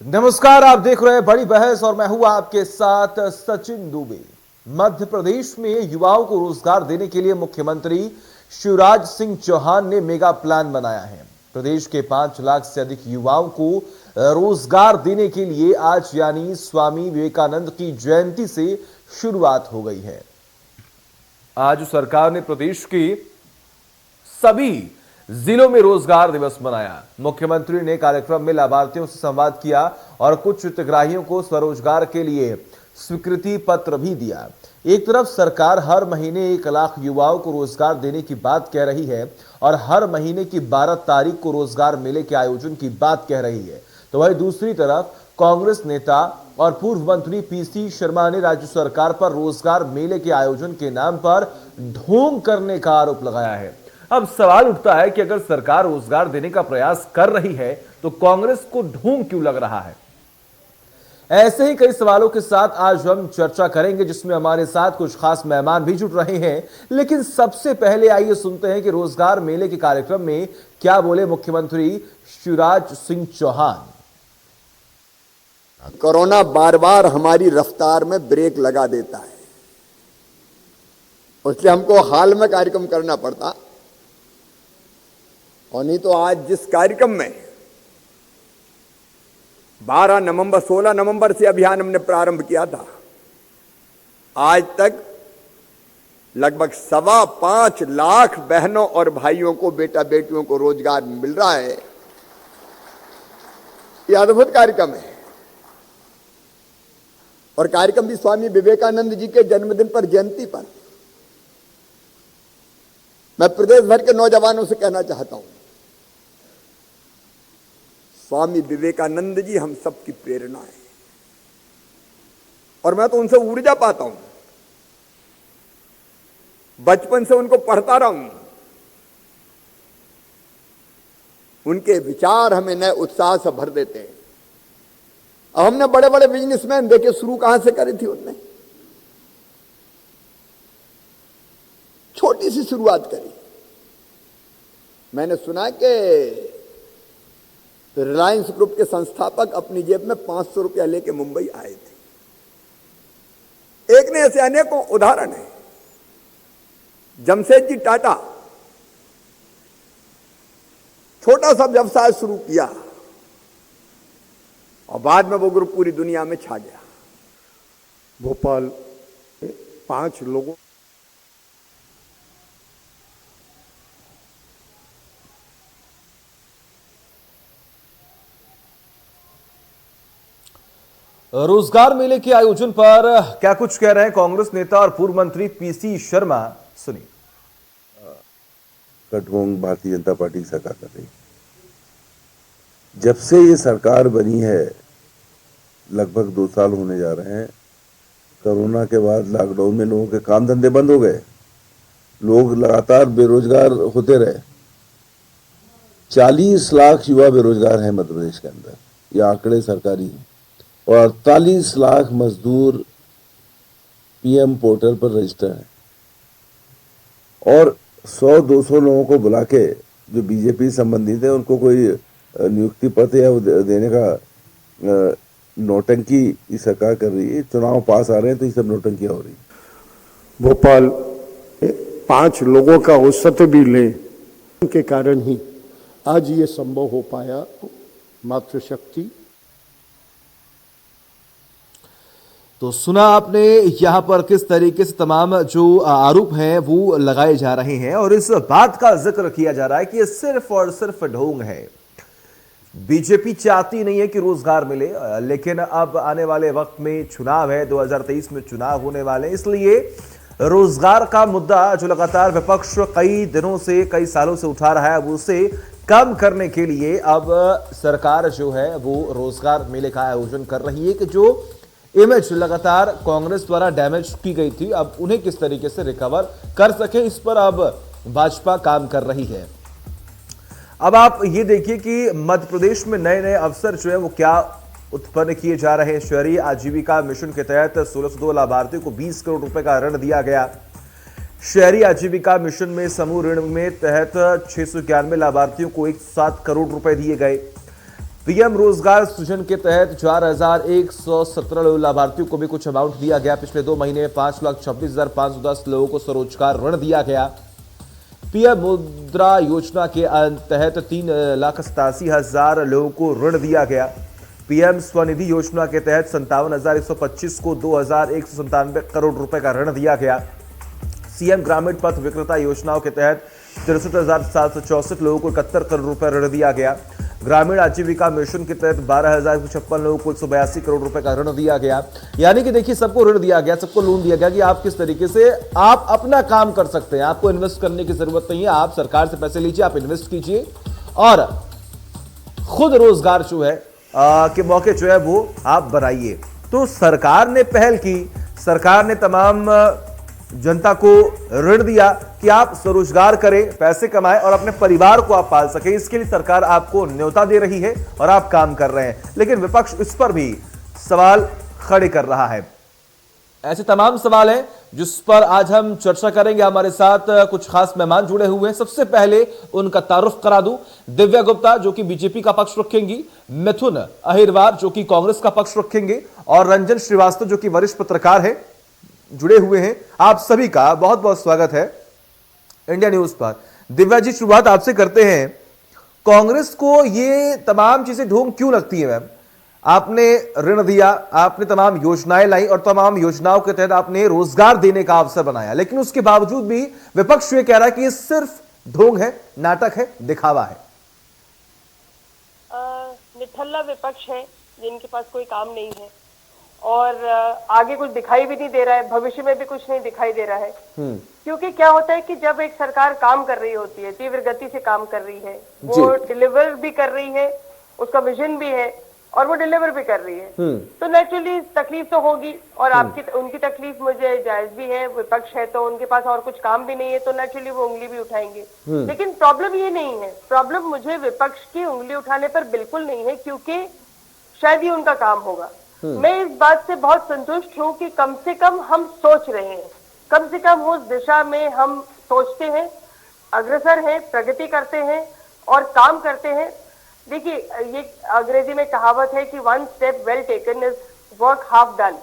नमस्कार, आप देख रहे हैं बड़ी बहस और मैं हूं आपके साथ सचिन दुबे। मध्य प्रदेश में युवाओं को रोजगार देने के लिए मुख्यमंत्री शिवराज सिंह चौहान ने मेगा प्लान बनाया है। प्रदेश के 5 लाख से अधिक युवाओं को रोजगार देने के लिए आज यानी स्वामी विवेकानंद की जयंती से शुरुआत हो गई है। आज सरकार ने प्रदेश के सभी जिलों में रोजगार दिवस मनाया। मुख्यमंत्री ने कार्यक्रम में लाभार्थियों से संवाद किया और कुछ हितग्राहियों को स्वरोजगार के लिए स्वीकृति पत्र भी दिया। एक तरफ सरकार हर महीने 1 लाख युवाओं को रोजगार देने की बात कह रही है और हर महीने की 12 तारीख को रोजगार मेले के आयोजन की बात कह रही है, तो वहीं दूसरी तरफ कांग्रेस नेता और पूर्व मंत्री पीसी शर्मा ने राज्य सरकार पर रोजगार मेले के आयोजन के नाम पर ढोंग करने का आरोप लगाया है। अब सवाल उठता है कि अगर सरकार रोजगार देने का प्रयास कर रही है तो कांग्रेस को ढोंग क्यों लग रहा है। ऐसे ही कई सवालों के साथ आज हम चर्चा करेंगे, जिसमें हमारे साथ कुछ खास मेहमान भी जुड़ रहे हैं। लेकिन सबसे पहले आइए सुनते हैं कि रोजगार मेले के कार्यक्रम में क्या बोले मुख्यमंत्री शिवराज सिंह चौहान। कोरोना बार बार हमारी रफ्तार में ब्रेक लगा देता है, इसलिए हमको हाल में कार्यक्रम करना पड़ता। और नहीं तो आज जिस कार्यक्रम में 12 नवंबर 16 नवंबर से अभियान हमने प्रारंभ किया था, आज तक लगभग 5.25 लाख बहनों और भाइयों को, बेटा बेटियों को रोजगार मिल रहा है। यह अद्भुत कार्यक्रम है और कार्यक्रम भी स्वामी विवेकानंद जी के जन्मदिन पर, जयंती पर। मैं प्रदेश भर के नौजवानों से कहना चाहता हूं, स्वामी विवेकानंद जी हम सबकी प्रेरणा है और मैं तो उनसे ऊर्जा पाता हूं। बचपन से उनको पढ़ता रहा हूं। उनके विचार हमें नए उत्साह से भर देते हैं। अब हमने बड़े बड़े बिजनेसमैन देखे, शुरू कहां से करी थी उनने, छोटी सी शुरुआत करी। मैंने सुना कि रिलायंस ग्रुप के संस्थापक अपनी जेब में 500 रुपया लेके मुंबई आए थे। एक ने ऐसे अनेकों उदाहरण है। जमशेद जी टाटा छोटा सा व्यवसाय शुरू किया और बाद में वो ग्रुप पूरी दुनिया में छा गया। भोपाल 5 लोगों रोजगार मेले के आयोजन पर क्या कुछ कह रहे हैं कांग्रेस नेता और पूर्व मंत्री पीसी शर्मा, सुनिए। कटघोंग भारतीय जनता पार्टी की सरकार कर रही। जब से ये सरकार बनी है, लगभग 2 साल होने जा रहे हैं। कोरोना के बाद लॉकडाउन में लोगों के काम धंधे बंद हो गए, लोग लगातार बेरोजगार होते रहे। 40 लाख युवा बेरोजगार हैं मध्य प्रदेश के अंदर, ये आंकड़े सरकारी हैं। और 48 लाख मजदूर पीएम पोर्टल पर रजिस्टर हैं और 100-200 लोगों को बुला के, जो बीजेपी संबंधित है, उनको कोई नियुक्ति पत्र या देने का नौटंकी ये सरकार कर रही है। चुनाव पास आ रहे हैं तो ये सब नौटंकियां हो रही है। भोपाल 5 लोगों का औसत भी ले के कारण ही आज ये संभव हो पाया। मातृशक्ति। तो सुना आपने यहां पर किस तरीके से तमाम जो आरोप हैं वो लगाए जा रहे हैं और इस बात का जिक्र किया जा रहा है कि ये सिर्फ और सिर्फ ढोंग है। बीजेपी चाहती नहीं है कि रोजगार मिले, लेकिन अब आने वाले वक्त में चुनाव है, 2023 में चुनाव होने वाले, इसलिए रोजगार का मुद्दा जो लगातार विपक्ष कई दिनों से, कई सालों से उठा रहा है, उसे कम करने के लिए अब सरकार जो है वो रोजगार मेले का आयोजन कर रही है कि जो इमेज लगातार कांग्रेस द्वारा डैमेज की गई थी, अब उन्हें किस तरीके से रिकवर कर सके, इस पर अब भाजपा काम कर रही है। अब आप ये देखिए कि मध्य प्रदेश में नए नए अवसर जो है वो क्या उत्पन्न किए जा रहे हैं। शहरी आजीविका मिशन के तहत 1602 लाभार्थियों को 20 करोड़ रुपए का ऋण दिया गया। शहरी आजीविका मिशन में समूह ऋण में तहत 691 लाभार्थियों को 107 करोड़ रुपए दिए गए। पीएम रोजगार सृजन के तहत 4,117 लाभार्थियों को भी कुछ अमाउंट दिया गया। पिछले 2 महीने में 5,26,510 लोगों को स्वरोजगार ऋण दिया गया। पीएम मुद्रा योजना के तहत 3,87,000 लोगों को ऋण दिया गया। पीएम स्वनिधि योजना के तहत 57,125 को 2,197 करोड़ रुपए का ऋण दिया गया। सीएम ग्रामीण पथ विक्रेता योजनाओं के तहत 63,764 लोगों को 71 करोड़ रुपए ऋण दिया गया। ग्रामीण आजीविका मिशन के तहत 12,156 लोगों को 182 करोड़ रुपए का ऋण दिया गया। यानी कि देखिए, सबको ऋण दिया गया, सबको लोन दिया गया कि आप किस तरीके से आप अपना काम कर सकते हैं। आपको इन्वेस्ट करने की जरूरत नहीं है, आप सरकार से पैसे लीजिए, आप इन्वेस्ट कीजिए और खुद रोजगार जो है के मौके जो है वो आप बनाइए। तो सरकार ने पहल की, सरकार ने तमाम जनता को ऋण दिया कि आप स्वरोजगार करें, पैसे कमाएं और अपने परिवार को आप पाल सकें। इसके लिए सरकार आपको न्योता दे रही है और आप काम कर रहे हैं, लेकिन विपक्ष इस पर भी सवाल खड़े कर रहा है। ऐसे तमाम सवाल हैं जिस पर आज हम चर्चा करेंगे। हमारे साथ कुछ खास मेहमान जुड़े हुए हैं। सबसे पहले उनका तारुफ करा दूं। दिव्या गुप्ता जो कि बीजेपी का पक्ष रखेंगी, मिथुन अहिरवार जो कि कांग्रेस का पक्ष रखेंगे और रंजन श्रीवास्तव जो कि वरिष्ठ पत्रकार है, जुड़े हुए हैं। आप सभी का बहुत बहुत स्वागत है इंडिया न्यूज पर। दिव्या जी, शुरुआत आपसे करते हैं। कांग्रेस को ये तमाम चीजें ढोंग क्यों लगती है मैम? आपने ऋण दिया, आपने तमाम योजनाएं लाई और तमाम योजनाओं के तहत आपने रोजगार देने का अवसर बनाया, लेकिन उसके बावजूद भी विपक्ष ये कह रहा है कि ये सिर्फ ढोंग है, नाटक है, दिखावा है। निठल्ला विपक्ष है जिनके पास कोई काम नहीं है और आगे कुछ दिखाई भी नहीं दे रहा है, भविष्य में भी कुछ नहीं दिखाई दे रहा है। क्योंकि क्या होता है कि जब एक सरकार काम कर रही होती है, तीव्र गति से काम कर रही है, वो डिलीवर भी कर रही है, उसका विजन भी है और वो डिलीवर भी कर रही है, तो नेचुरली तकलीफ तो होगी और आपकी उनकी तकलीफ मुझे जायज भी है। विपक्ष है तो उनके पास और कुछ काम भी नहीं है, तो नेचुरली वो उंगली भी उठाएंगे। लेकिन प्रॉब्लम ये नहीं है, प्रॉब्लम मुझे विपक्ष की उंगली उठाने पर बिल्कुल नहीं है, क्योंकि शायद ही उनका काम होगा। मैं इस बात से बहुत संतुष्ट हूँ कि कम से कम हम सोच रहे हैं, कम से कम उस दिशा में हम सोचते हैं, अग्रसर हैं, प्रगति करते हैं और काम करते हैं। देखिए, ये अंग्रेजी में कहावत है कि 1 step well taken is work half done.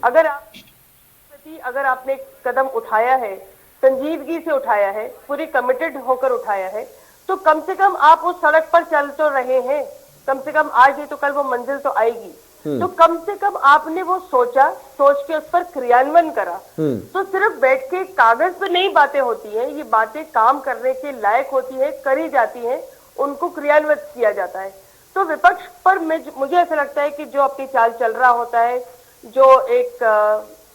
अगर आपने कदम उठाया है, संजीदगी से उठाया है, पूरी कमिटेड होकर उठाया है, तो कम से कम आप उस सड़क पर चल तो रहे हैं। कम से कम आज नहीं तो कल वो मंजिल तो आएगी। तो कम से कम आपने वो सोचा, सोच के उस पर क्रियान्वयन करा। तो सिर्फ बैठ के कागज पर नहीं बातें होती हैं, ये बातें काम करने के लायक होती है, करी जाती हैं, उनको क्रियान्वित किया जाता है। तो विपक्ष पर मुझे ऐसा लगता है कि जो अपनी चाल चल रहा होता है, जो एक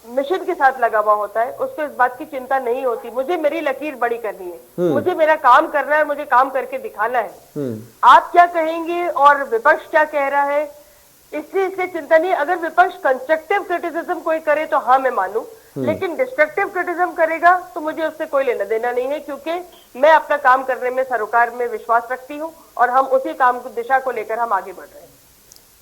मिशन के साथ लगा हुआ होता है, उसको इस बात की चिंता नहीं होती। मुझे मेरी लकीर बड़ी करनी है, मुझे मेरा काम करना है, मुझे काम करके दिखाना है। आप क्या कहेंगे और विपक्ष क्या कह रहा है, इससे चिंता नहीं। अगर विपक्ष कंस्ट्रक्टिव क्रिटिसिज्म कोई करे तो हाँ मैं मानूं, लेकिन डिस्ट्रक्टिव क्रिटिसिज्म करेगा तो मुझे उससे कोई लेना देना नहीं है, क्योंकि मैं अपना काम करने में, सरोकार में विश्वास रखती हूँ और हम उसी काम को, दिशा को लेकर हम आगे बढ़ रहे हैं।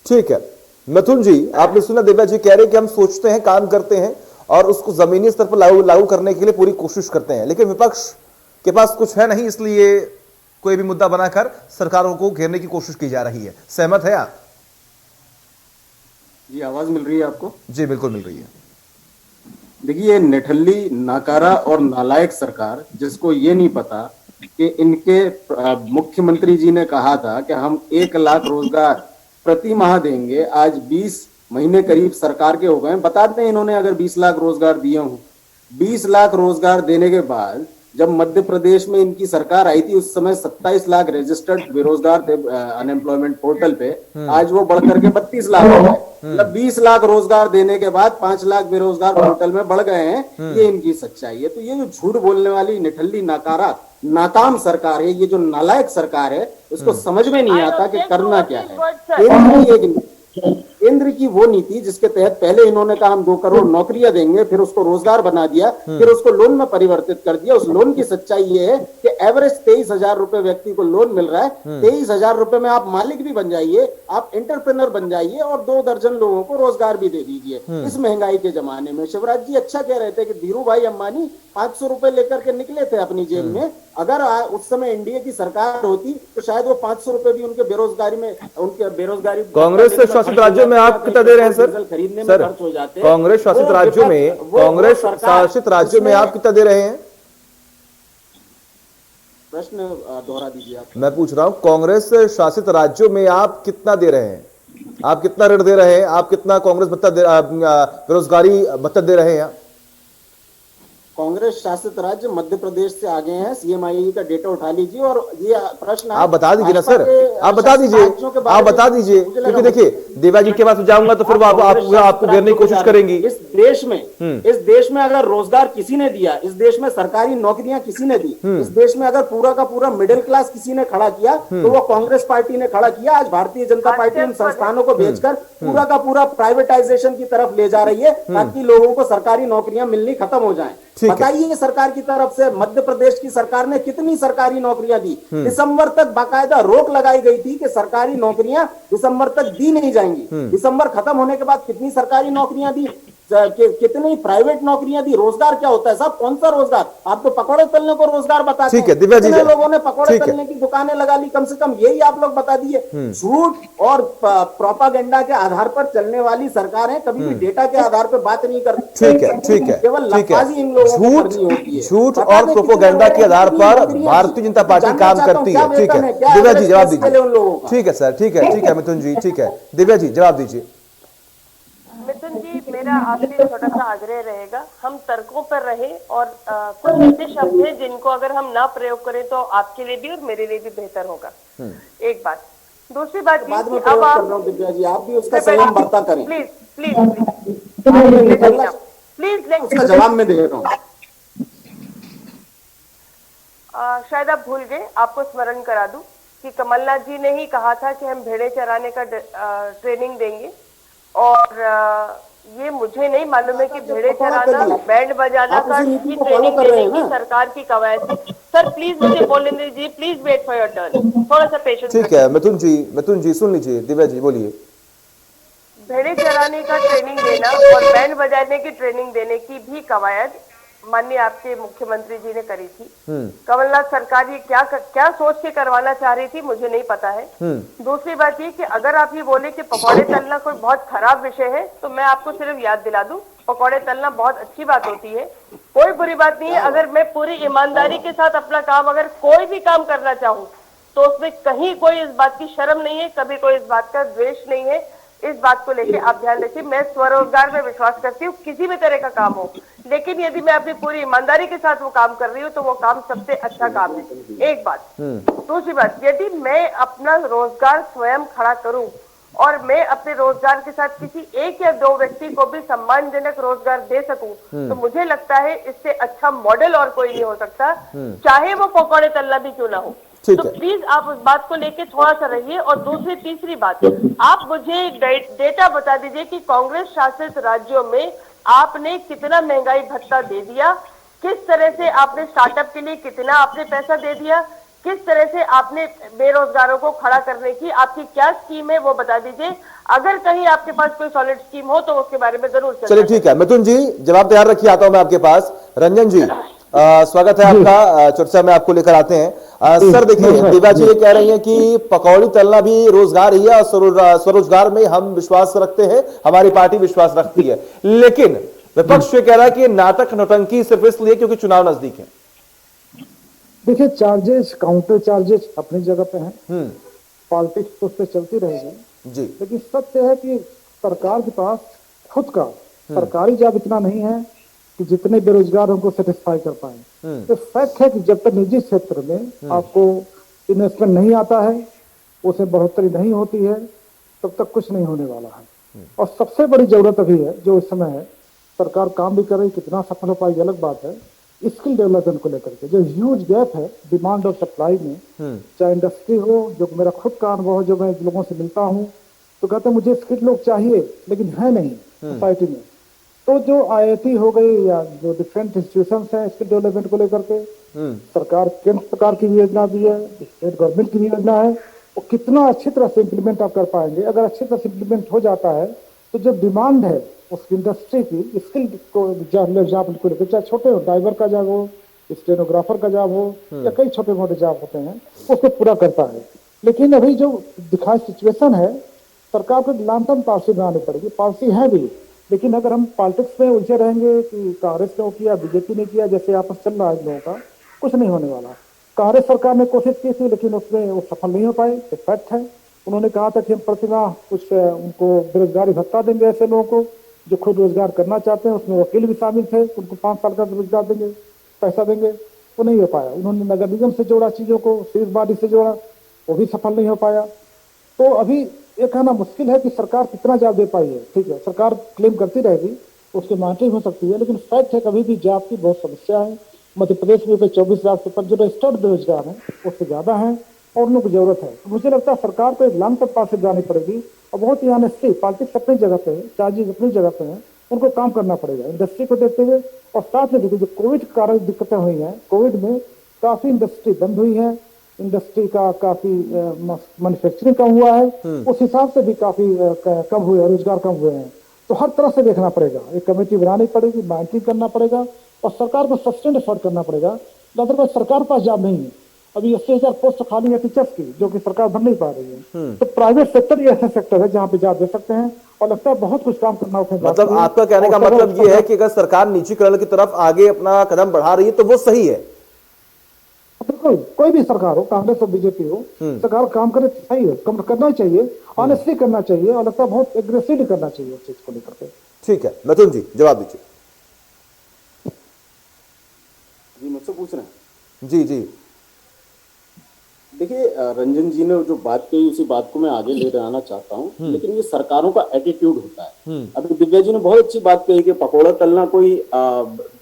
ठीक है मिथुन जी, आपने सुना दिव्या जी कह रहे हैं कि हम सोचते हैं, काम करते हैं और उसको जमीनी स्तर पर लागू करने के लिए पूरी कोशिश करते हैं, लेकिन विपक्ष के पास कुछ है नहीं, इसलिए कोई भी मुद्दा बनाकर सरकारों को घेरने की कोशिश की जा रही है। सहमत है आप? जी, आवाज मिल रही है आपको? जी बिल्कुल मिल रही है। देखिए, निठल्ली, नाकारा और नालायक सरकार, जिसको ये नहीं पता कि इनके मुख्यमंत्री जी ने कहा था कि हम 1 लाख रोजगार प्रति माह देंगे, आज 20 महीने करीब सरकार के हो गए। बताते हैं इन्होंने अगर 20 लाख रोजगार दिए हों, 20 लाख रोजगार देने के बाद जब मध्य प्रदेश में इनकी सरकार आई थी, उस समय 27 लाख रजिस्टर्ड बेरोजगार थे अनएम्प्लॉयमेंट पोर्टल पे, आज वो बढ़कर के 32 लाख हो गए। मतलब 20 लाख रोजगार देने के बाद 5 लाख बेरोजगार पोर्टल में बढ़ गए हैं। ये इनकी सच्चाई है। तो ये जो झूठ बोलने वाली निठल्ली, नाकारा, नाकाम सरकार है, ये जो नालायक सरकार है, उसको समझ में नहीं आता कि करना क्या है। केंद्र की वो नीति जिसके तहत पहले इन्होंने कहा हम 2 करोड़ नौकरियां देंगे, फिर उसको रोजगार बना दिया, फिर उसको लोन में परिवर्तित कर दिया। उस लोन की सच्चाई ये है कि एवरेज 23,000 रुपए व्यक्ति को लोन मिल रहा है। 23,000 रुपए में आप मालिक भी बन जाइए, आप एंटरप्रेन्योर बन जाइए और 2 दर्जन लोगों को रोजगार भी दे दीजिए इस महंगाई के जमाने में। शिवराज जी अच्छा कह रहे थे कि धीरू भाई अंबानी 500 रुपए लेकर के निकले थे अपनी जेब में। अगर उस समय एनडीए की सरकार होती तो शायद वो 500 रुपए भी उनके बेरोजगारी में, उनके बेरोजगारी कांग्रेस से शासित राज्यों में आप कितना दे रहे हैं सर? खरीदने में सर, खर्च हो जाते। कांग्रेस शासित राज्यों में, कांग्रेस शासित राज्यों में आप कितना दे रहे हैं? प्रश्न दोहरा दीजिए आप। मैं पूछ रहा हूं कांग्रेस शासित राज्यों में आप कितना दे रहे हैं? आप कितना ऋण दे रहे हैं? आप कितना कांग्रेस भत्ता बेरोजगारी भत्ता दे रहे हैं? कांग्रेस शासित राज्य मध्य प्रदेश से आगे हैं। सीएमआई का डेटा उठा लीजिए और ये प्रश्न आप बता दीजिए ना सर, आप बता दीजिए, आप बता दीजिए, क्योंकि देखिए देवा जी के पास जाऊंगा तो फिर वो आपको घेरने की कोशिश करेंगी। इस देश में अगर रोजगार किसी ने दिया, इस देश में सरकारी नौकरियां किसी ने दी, इस देश में अगर पूरा का पूरा मिडिल क्लास किसी ने खड़ा किया तो वो कांग्रेस पार्टी ने खड़ा किया। आज भारतीय जनता पार्टी इन संस्थानों को भेजकर पूरा का पूरा प्राइवेटाइजेशन की तरफ ले जा रही है ताकि लोगों को सरकारी नौकरियां मिलनी खत्म हो जाए। बताइए सरकार की तरफ से मध्य प्रदेश की सरकार ने कितनी सरकारी नौकरियां दी? दिसंबर तक बाकायदा रोक लगाई गई थी कि सरकारी नौकरियां दिसंबर तक दी नहीं जाएंगी। दिसंबर खत्म होने के बाद कितनी सरकारी नौकरियां दी, कितनी प्राइवेट नौकरियां दी? रोजगार क्या होता है साहब? कौन सा रोजगार? आप तो पकौड़े तलने को रोजगार बताते हैं। कितने लोगों ने पकौड़े तलने की दुकानें लगा ली? कम से कम यही आप लोग बता दिए। झूठ और प्रोपागेंडा के आधार पर चलने वाली सरकारें कभी भी डेटा के आधार पर बात नहीं करती। ठीक है, केवल लफाजी इन लोगों को करनी होती है। झूठ और प्रोपेगेंडा के आधार पर भारतीय जनता पार्टी काम करती है। ठीक है दिव्या जी जवाब दीजिए। ठीक है सर, ठीक है मिथुन जी, ठीक है दिव्या जी जवाब दीजिए। मिथुन जी, मेरा आपसे छोटा सा आग्रह रहेगा, हम तर्कों पर रहे और कुछ ऐसे शब्द हैं जिनको अगर हम ना प्रयोग करें तो आपके लिए भी और मेरे लिए भी बेहतर होगा। एक बात। दूसरी बात ये कि अब आप दिव्या जी आप भी उसका संयम बरता करें प्लीज प्लीज प्लीज उसका जवाब मैं दे रहा हूँ। शायद आप भूल गए, आपको स्मरण करा दूं कि कमलनाथ जी ने ही कहा था कि हम भेड़े चराने का ट्रेनिंग देंगे और ये मुझे नहीं मालूम है कि भेड़े चराना, बैंड बजाना का की ट्रेनिंग देने की सरकार की कवायद है। सर प्लीज मुझे बोलने दीजिए, please wait for your turn, थोड़ा सा पेशेंस। ठीक है मिथुन जी सुन लीजिए, दिव्या जी बोलिए। भेड़े चराने का ट्रेनिंग देना और बैंड बजाने की ट्रेनिंग देने की भी कवायद माननीय आपके मुख्यमंत्री जी ने करी थी। कमलनाथ सरकार ये क्या सोच के करवाना चाह रही थी मुझे नहीं पता है। दूसरी बात ये कि अगर आप ये बोले कि पकौड़े तलना कोई बहुत खराब विषय है तो मैं आपको सिर्फ याद दिला दूं, पकौड़े तलना बहुत अच्छी बात होती है, कोई बुरी बात नहीं है। अगर मैं पूरी ईमानदारी के साथ अपना काम, अगर कोई भी काम करना चाहूँ तो उसमें कहीं कोई इस बात की शर्म नहीं है, कभी कोई इस बात का द्वेष नहीं है। इस बात को लेके आप ध्यान रखिए, मैं स्वरोजगार में विश्वास करती हूँ, किसी भी तरह का काम हो, लेकिन यदि मैं अपनी पूरी ईमानदारी के साथ वो काम कर रही हूँ तो वो काम सबसे अच्छा काम है। एक बात। दूसरी बात, यदि मैं अपना रोजगार स्वयं खड़ा करूं और मैं अपने रोजगार के साथ किसी एक या दो व्यक्ति को भी सम्मानजनक रोजगार दे सकूं तो मुझे लगता है इससे अच्छा मॉडल और कोई नहीं हो सकता, चाहे वो पकौड़े तलना भी क्यों ना हो। तो प्लीज आप उस बात को लेके थोड़ा सा रहिए। और तीसरी बात, आप मुझे एक डेटा बता दीजिए कि कांग्रेस शासित राज्यों में आपने कितना महंगाई भत्ता दे दिया, किस तरह से आपने स्टार्टअप के लिए कितना आपने पैसा दे दिया, किस तरह से आपने बेरोजगारों को खड़ा करने की आपकी क्या स्कीम है वो बता दीजिए। अगर कहीं आपके पास कोई सॉलिड स्कीम हो तो उसके बारे में जरूर चलिए। ठीक है मिथुन जी जवाब तैयार रखिए, आता हूं मैं आपके पास। रंजन जी स्वागत है आपका, चर्चा में आपको लेकर आते हैं। सर देखिए दिव्या जी ये कह रही हैं कि पकौड़ी तलना भी रोजगार ही है और स्वरोजगार में हम विश्वास रखते हैं, हमारी पार्टी विश्वास रखती है, लेकिन विपक्ष ये कह रहा है कि नाटक नौटंकी सिर्फ इसलिए क्योंकि चुनाव नजदीक है। देखिए चार्जेस, काउंटर चार्जेस अपनी जगह पे हैं, पॉलिटिक्स तो उस पर चलती रहेगी जी, लेकिन सत्य है कि सरकार के पास खुद का सरकारी जॉब इतना नहीं है कि जितने बेरोजगार उनको सेटिस्फाई कर पाए। तो फैक्ट है कि जब तक निजी क्षेत्र में आपको इन्वेस्टमेंट नहीं आता है, उसे बढ़ोतरी नहीं होती है, तब तक कुछ नहीं होने वाला है। और सबसे बड़ी जरूरत अभी है जो इस समय है, सरकार काम भी कर रही, कितना सफल हो पाएगी अलग बात है, स्किल डेवलपमेंट को लेकर के जो ह्यूज गैप है डिमांड और सप्लाई में, चाहे इंडस्ट्री हो, जो मेरा खुद का अनुभव जो मैं लोगों से मिलता हूँ तो कहते हैं मुझे स्किल लोग चाहिए लेकिन है नहीं सोसाइटी में। तो जो IIT हो गई या जो डिफरेंट इंस्टीट्यूशन हैं स्किल डेवलपमेंट को लेकर के, सरकार केंद्र सरकार की भी योजना भी है, स्टेट गवर्नमेंट की भी योजना है, वो कितना अच्छी तरह से इम्प्लीमेंट आप कर पाएंगे। अगर अच्छी तरह से इम्प्लीमेंट हो जाता है तो जो डिमांड है उस इंडस्ट्री की स्किल को जॉब को लेकर, चाहे छोटे हो, ड्राइवर का जॉब हो, स्टेनोग्राफर का जॉब हो, या कई छोटे मोटे जॉब होते हैं, उसको पूरा करता है। लेकिन अभी जो दिखाई सिचुएशन है, सरकार को लॉन्ग टर्म पॉलिसी बनानी पड़ेगी। पॉलिसी है भी, लेकिन अगर हम पॉलिटिक्स में उलझे रहेंगे कि कांग्रेस ने किया, बीजेपी ने किया, जैसे आपस चल रहा है लोगों का, कुछ नहीं होने वाला। कांग्रेस सरकार ने कोशिश की थी लेकिन उसमें वो सफल नहीं हो पाई, ये फैक्ट है। उन्होंने कहा था कि हम प्रतिमाह कुछ उनको बेरोजगारी भत्ता देंगे ऐसे लोगों को जो खुद रोजगार करना चाहते हैं, उसमें वकील भी शामिल थे, उनको 5 साल का रोजगार देंगे, पैसा देंगे, वो नहीं हो पाया। उन्होंने नगर निगम से जोड़ा चीजों को, सिविल बॉडी से जोड़ा, वो भी सफल नहीं हो पाया। तो अभी ये कहना मुश्किल है कि सरकार कितना जॉब दे पाई है। ठीक है, सरकार क्लेम करती रहेगी, उसकी मॉनिटरिंग हो सकती है, लेकिन फैक्ट है कभी भी जॉब की बहुत समस्या है। मध्य प्रदेश में 24 लाख से ऊपर जो रजिस्टर्ड बेरोजगार हैं उससे ज्यादा है और उन लोगों को जरूरत है। तो मुझे लगता है सरकार को एक लॉन्ग टर्म पास जानी पड़ेगी और बहुत ही ऑनेस्टली पॉलिटिक्स अपनी जगह पे है, चार्जेस अपनी जगह पे है, उनको काम करना पड़ेगा इंडस्ट्री को देखते हुए। और साथ में देखिए जो कोविड के कारण दिक्कतें हुई हैं, कोविड में काफी इंडस्ट्री बंद हुई है, इंडस्ट्री का काफी मैन्युफैक्चरिंग कम हुआ है, उस हिसाब से भी काफी कम हुए, रोजगार कम हुए हैं। तो हर तरह से देखना पड़ेगा, एक कमेटी बनानी पड़ेगी, मॉनिटरिंग करना पड़ेगा और सरकार को सस्टेन एफर्ट करना पड़ेगा। अदरवाइज सरकार के पास जॉब नहीं है। अभी 80,000 पोस्ट खाली है टीचर्स की, जो कि सरकार भर नहीं पा रही है। तो प्राइवेट सेक्टर ही ऐसा सेक्टर है जहाँ पे जॉब दे सकते हैं और लगता है बहुत कुछ काम करना होता है। मतलब आपका कहने का मतलब ये है कि अगर सरकार निजीकरण की तरफ आगे अपना कदम बढ़ा रही है तो वो सही है। बिल्कुल, कोई भी सरकार हो, कांग्रेस हो, बीजेपी हो, सरकार काम करे तो सही है, काम करना चाहिए, ऑनेस्टली करना चाहिए और लगता है बहुत एग्रेसिवली करना चाहिए उस चीज को लेकर के। ठीक है, मिथुन जी जवाब दीजिए। जी मुझसे पूछ रहे हैं? जी जी देखिए रंजन जी ने जो बात कही उसी बात को मैं आगे ले जाना चाहता हूँ, लेकिन ये सरकारों का एटीट्यूड होता है। अभी दिव्या जी ने बहुत अच्छी बात कही कि पकौड़ा तलना कोई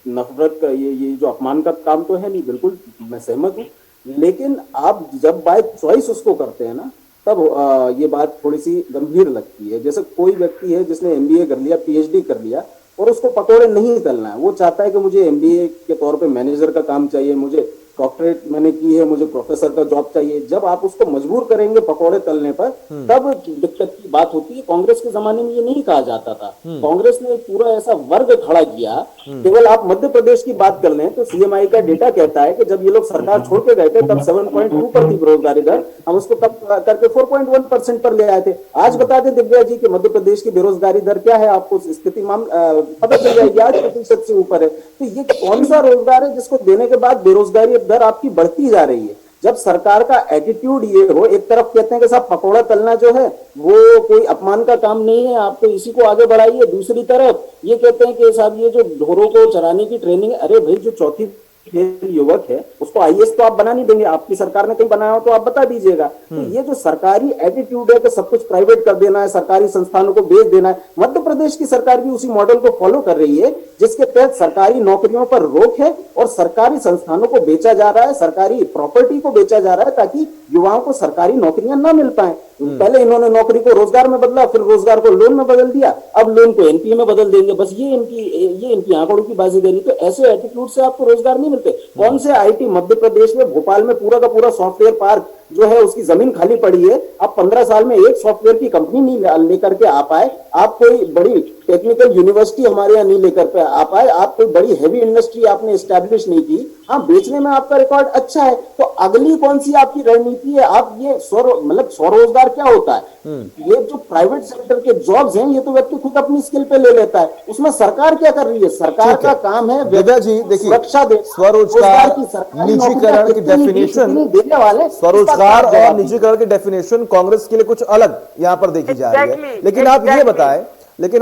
नफरत का ये जो अपमान का काम तो है नहीं, बिल्कुल मैं सहमत हूँ। लेकिन आप जब बाय चॉइस उसको करते हैं ना, तब ये बात थोड़ी सी गंभीर लगती है। जैसे कोई व्यक्ति है जिसने एमबीए कर लिया, पीएचडी कर लिया और उसको पकौड़े नहीं तलना है, वो चाहता है कि मुझे एमबीए के तौर पे मैनेजर का काम चाहिए, मुझे डॉक्टरेट मैंने की है, मुझे प्रोफेसर का जॉब चाहिए। जब आप उसको मजबूर करेंगे पकौड़े तलने पर, तब दिक्कत की बात होती है। कांग्रेस के जमाने में ये नहीं कहा जाता था। कांग्रेस ने पूरा ऐसा वर्ग खड़ा किया। केवल आप मध्य प्रदेश की बात कर लें तो सीएमआई का डेटा कहता है कि जब ये लोग सरकार छोड़ के गए थे तब 7.2 पर थी बेरोजगारी दर, हम उसको तब करके 4.1% पर ले आए थे। आज बता दें दिव्या जी कि मध्य प्रदेश की बेरोजगारी दर क्या है, आपको स्थिति पता चल जाएगी, 8% से ऊपर है। तो ये कौन सा रोजगार है जिसको देने के बाद बेरोजगारी दर आपकी बढ़ती जा रही है? जब सरकार का एटीट्यूड ये हो, एक तरफ कहते हैं कि साहब पकौड़ा तलना जो है वो कोई अपमान का काम नहीं है, आप तो इसी को आगे बढ़ाइए, दूसरी तरफ ये कहते हैं कि साहब ये जो ढोरों को चराने की ट्रेनिंग है, अरे भाई जो चौथी युवक है उसको आईएएस तो आप बना नहीं देंगे, आपकी सरकार ने कहीं बनाया हो तो आप बता दीजिएगा। तो ये जो सरकारी एटीट्यूड है कि सब कुछ प्राइवेट कर देना है, सरकारी संस्थानों को बेच देना है, मध्य प्रदेश की सरकार भी उसी मॉडल को फॉलो कर रही है जिसके तहत सरकारी नौकरियों पर रोक है और सरकारी संस्थानों को बेचा जा रहा है, सरकारी प्रॉपर्टी को बेचा जा रहा है ताकि युवाओं को सरकारी नौकरियां ना मिल पाए। पहले इन्होंने नौकरी को रोजगार में बदला, फिर रोजगार को लोन में बदल दिया, अब लोन को एनपीए में बदल देंगे। बस ये इनकी आंकड़ों की बाजीगरी। तो ऐसे एटीट्यूड से आपको रोजगार नहीं मिलते। कौन से आईटी मध्य प्रदेश में, भोपाल में पूरा का पूरा सॉफ्टवेयर पार्क जो है उसकी जमीन खाली पड़ी है, आप 15 साल में एक सॉफ्टवेयर की कंपनी नहीं लेकर के आ पाए, आप कोई बड़ी टेक्निकल यूनिवर्सिटी हमारे यहाँ नहीं लेकर के आ पाए, आप कोई बड़ी हैवी इंडस्ट्री आपने एस्टैब्लिश नहीं की। हाँ, बेचने में आपका रिकॉर्ड अच्छा है, तो अगली कौन सी आपकी रणनीति है? आप ये स्वरोजगार क्या होता है? ये जो प्राइवेट सेक्टर के जॉब्स हैं ये तो व्यक्ति खुद अपनी स्किल पे ले लेता है, उसमें सरकार क्या कर रही है? सरकार का काम है विद्या जी देखिए, सुरक्षा दे, स्वरोजगार निजीकरण की डेफिनेशन, देने वाले स्वरोजगार और निजीकरण की डेफिनेशन कांग्रेस के लिए कुछ अलग यहाँ पर देखी जा रही है। लेकिन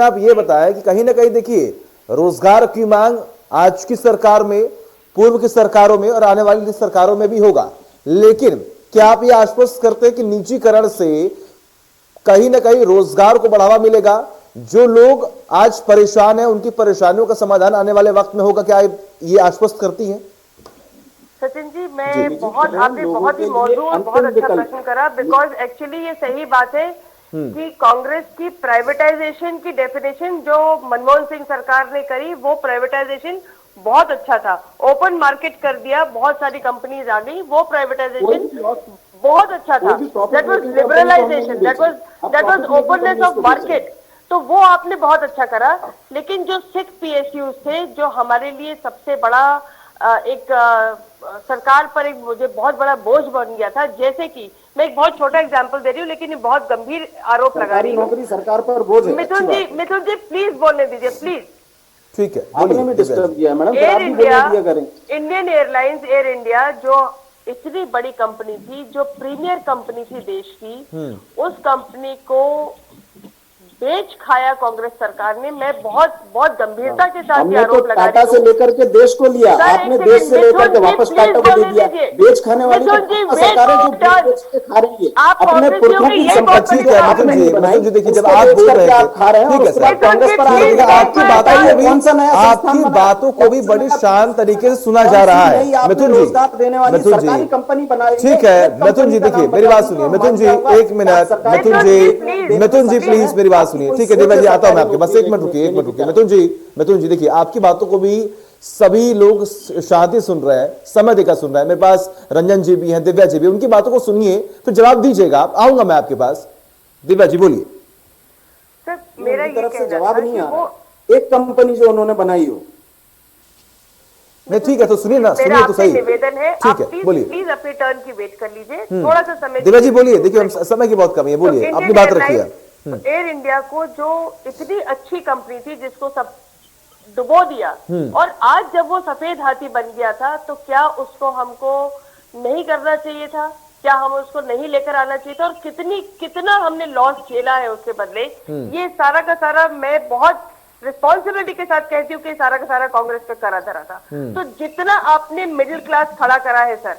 आप ये बताएं कि कहीं ना कहीं देखिए रोजगार की मांग आज की सरकार में, पूर्व की सरकारों में और आने वाली सरकारों में भी होगा, लेकिन क्या आप ये आश्वस्त करते हैं कि निजीकरण से कहीं ना कहीं रोजगार को बढ़ावा मिलेगा? जो लोग आज परेशान हैं उनकी परेशानियों का समाधान आने वाले वक्त में होगा, क्या ये आश्वस्त करती हैं? सचिन जी, आपने बहुत ही मौजूद और बहुत अच्छा प्रश्न करा, बिकॉज एक्चुअली ये सही बात है कि कांग्रेस की प्राइवेटाइजेशन की डेफिनेशन जो मनमोहन सिंह सरकार ने करी, वो प्राइवेटाइजेशन बहुत अच्छा था। ओपन मार्केट कर दिया, बहुत सारी कंपनीज आ गई, वो प्राइवेटाइजेशन बहुत अच्छा था। That was liberalisation, that was openness of market. तो वो आपने बहुत अच्छा करा। लेकिन जो 6 PSUs थे, जो हमारे लिए सबसे बड़ा सरकार पर एक मुझे बहुत बड़ा बोझ बन गया था। जैसे कि मैं एक बहुत छोटा एग्जांपल दे रही हूँ, लेकिन ये बहुत गंभीर आरोप लगा रही हूँ। नौकरी सरकार पर बोझ है। मिथुन जी प्लीज बोलने दीजिए, प्लीज। ठीक है, आपने भी डिस्टर्ब किया मैडम, एयर आप भी इंडिया, बोलने दिया करें। इंडियन एयरलाइंस, एयर इंडिया जो इतनी बड़ी कंपनी थी, जो प्रीमियर कंपनी थी देश की, उस कंपनी को बेच खाया कांग्रेस सरकार ने। मैं बहुत बहुत गंभीरता के साथ ये आरोप लगा रही हूँ। टाटा से लेकर के देश को लिया आपने, देश से लेकर के वापस टाटा को दे दिया। बेच खाने वाली सरकारें जो बेच के खा रही है अपने पुरखों की संपत्ति ठीक है मिथुन जी, देखिए जब आप बोल रहे थे, खा रहे हैं, ठीक है सर, कांग्रेस पर आपकी बातों को भी बड़ी शांत तरीके से सुना जा रहा है। मिथुन जी, सरकारी कंपनी बनाई, ठीक है मिथुन जी, देखिए मेरी बात सुनिए। मिथुन जी एक मिनट, मिथुन जी प्लीज मेरी बात सुनिए। ठीक है दिव्या जी, आता हूं मैं आपके पास, एक मिनट रुकिए। मिथुन जी देखिए, आपकी बातों को भी सभी लोग शांति सुन रहे हैं, समय देकर सुन रहे हैं। मेरे पास रंजन जी भी हैं, दिव्या जी भी, उनकी बातों को सुनिए फिर जवाब दीजिएगा। आऊंगा मैं आपके पास। दिव्या जी बोलिए। सर मेरा ये तरफ से जवाब नहीं आ रहा, एक कंपनी जो उन्होंने बनाई हो। नहीं ठीक है, तो सुनिए ना, सुनिए तो सही। निवेदन है, ठीक है बोलिए। प्लीज अपने टर्न की वेट कर लीजिए, थोड़ा सा समय। दिव्या जी बोलिए, देखिए हम समय की बहुत कमी है, बोलिए अपनी बात रखिए। एयर इंडिया को जो इतनी अच्छी कंपनी थी, जिसको सब डुबो दिया, और आज जब वो सफेद हाथी बन गया था, तो क्या उसको हमको नहीं करना चाहिए था? क्या हम उसको नहीं लेकर आना चाहिए था? और कितना हमने लॉस झेला है उसके बदले। ये सारा का सारा मैं बहुत रिस्पॉन्सिबिलिटी के साथ कहती हूँ कि सारा का सारा कांग्रेस पे करा धरा था। तो जितना आपने मिडिल क्लास खड़ा करा है सर,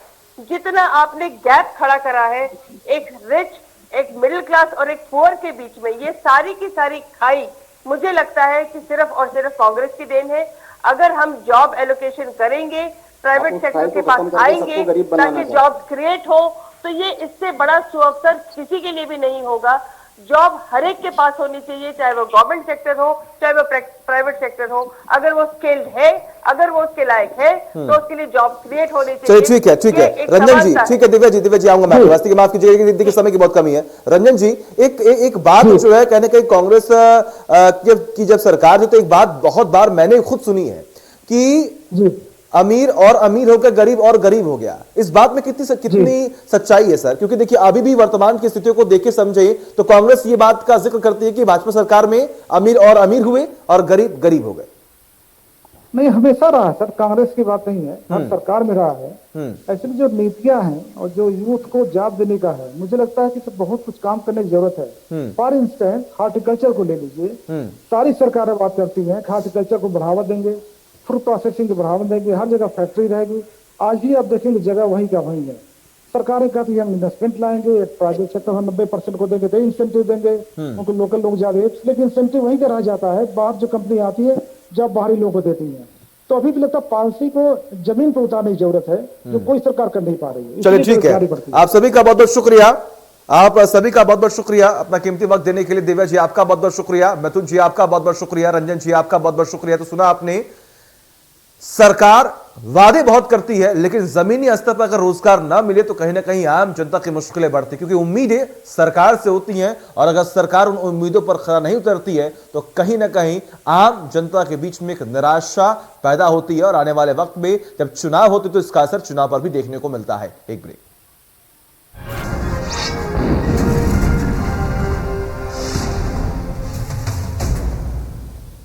जितना आपने गैप खड़ा करा है एक रिच, एक मिडिल क्लास और एक पुअर के बीच में, ये सारी की सारी खाई मुझे लगता है कि सिर्फ और सिर्फ कांग्रेस की देन है। अगर हम जॉब एलोकेशन करेंगे, प्राइवेट सेक्टर के पास आएंगे ताकि जॉब क्रिएट हो, तो ये इससे बड़ा सुअवसर किसी के लिए भी नहीं होगा। जॉब हर एक के पास होनी चाहिए, चाहे वो गवर्नमेंट सेक्टर हो, चाहे वो प्राइवेट सेक्टर हो। अगर वो स्किल्ड है, अगर वो उसके लायक है, तो उसके लिए जॉब क्रिएट होनी चाहिए। चलिए ठीक है रंजन जी, ठीक है दिव्या जी आऊंगा मैं आपके पास। माफ कीजिएगा, देखिए समय की बहुत कमी है। रंजन जी एक बात जो है, कहने कहीं कांग्रेस की जब सरकार थी, तो एक बात बहुत बार मैंने खुद सुनी है कि अमीर होकर गरीब और गरीब हो गया। इस बात में कितनी सच्चाई है सर? क्योंकि देखिए अभी भी वर्तमान की स्थितियों को देख के समझे तो कांग्रेस ये बात का जिक्र करती है कि भाजपा सरकार में अमीर हुए और गरीब गरीब हो गए। नहीं, हमेशा रहा है सर, कांग्रेस की बात नहीं है, हर सरकार में रहा है। एक्चुअली जो नीतियां हैं और जो यूथ को जॉब देने का है, मुझे लगता है कि सब बहुत कुछ काम करने की जरूरत है। फॉर इंस्टेंस हार्टिकल्चर को ले लीजिए, सारी सरकारें बात करती हैं हार्टिकल्चर को बढ़ावा देंगे, फ्रूट प्रोसेसिंग को बढ़ावा देंगे, हर जगह फैक्ट्री रहेगी। आज भी आप देखेंगे जगह वहीं का वहीं है। सरकारें कहती है हम इन्वेस्टमेंट लाएंगे, प्राइवेट सेक्टर में 90% को देंगे, तो इंसेंटिव देंगे, उनको लोकल लोग ज्यादा, लेकिन इंसेंटिव वहीं का रह जाता है। बाहर जो कंपनी आती है जब बाहरी लोगों को देती है, तो अभी भी लगता है पॉलिसी को जमीन पर उतारने की जरूरत है, जो कोई सरकार कर नहीं पा रही है। चलिए ठीक है, आप सभी का बहुत बहुत शुक्रिया। आप सभी का बहुत बहुत शुक्रिया अपना कीमती वक्त देने के लिए। दिव्या जी आपका बहुत बहुत शुक्रिया, मिथुन जी आपका बहुत बहुत शुक्रिया, रंजन जी आपका बहुत बहुत शुक्रिया। तो सुना आपने, सरकार वादे बहुत करती है, लेकिन जमीनी स्तर पर अगर रोजगार ना मिले तो कहीं ना कहीं आम जनता की मुश्किलें बढ़ती, क्योंकि उम्मीदें सरकार से होती हैं, और अगर सरकार उन उम्मीदों पर खरा नहीं उतरती है तो कहीं ना कहीं आम जनता के बीच में एक निराशा पैदा होती है। और आने वाले वक्त में जब चुनाव होते तो इसका असर चुनाव पर भी देखने को मिलता है। एक ब्रेक।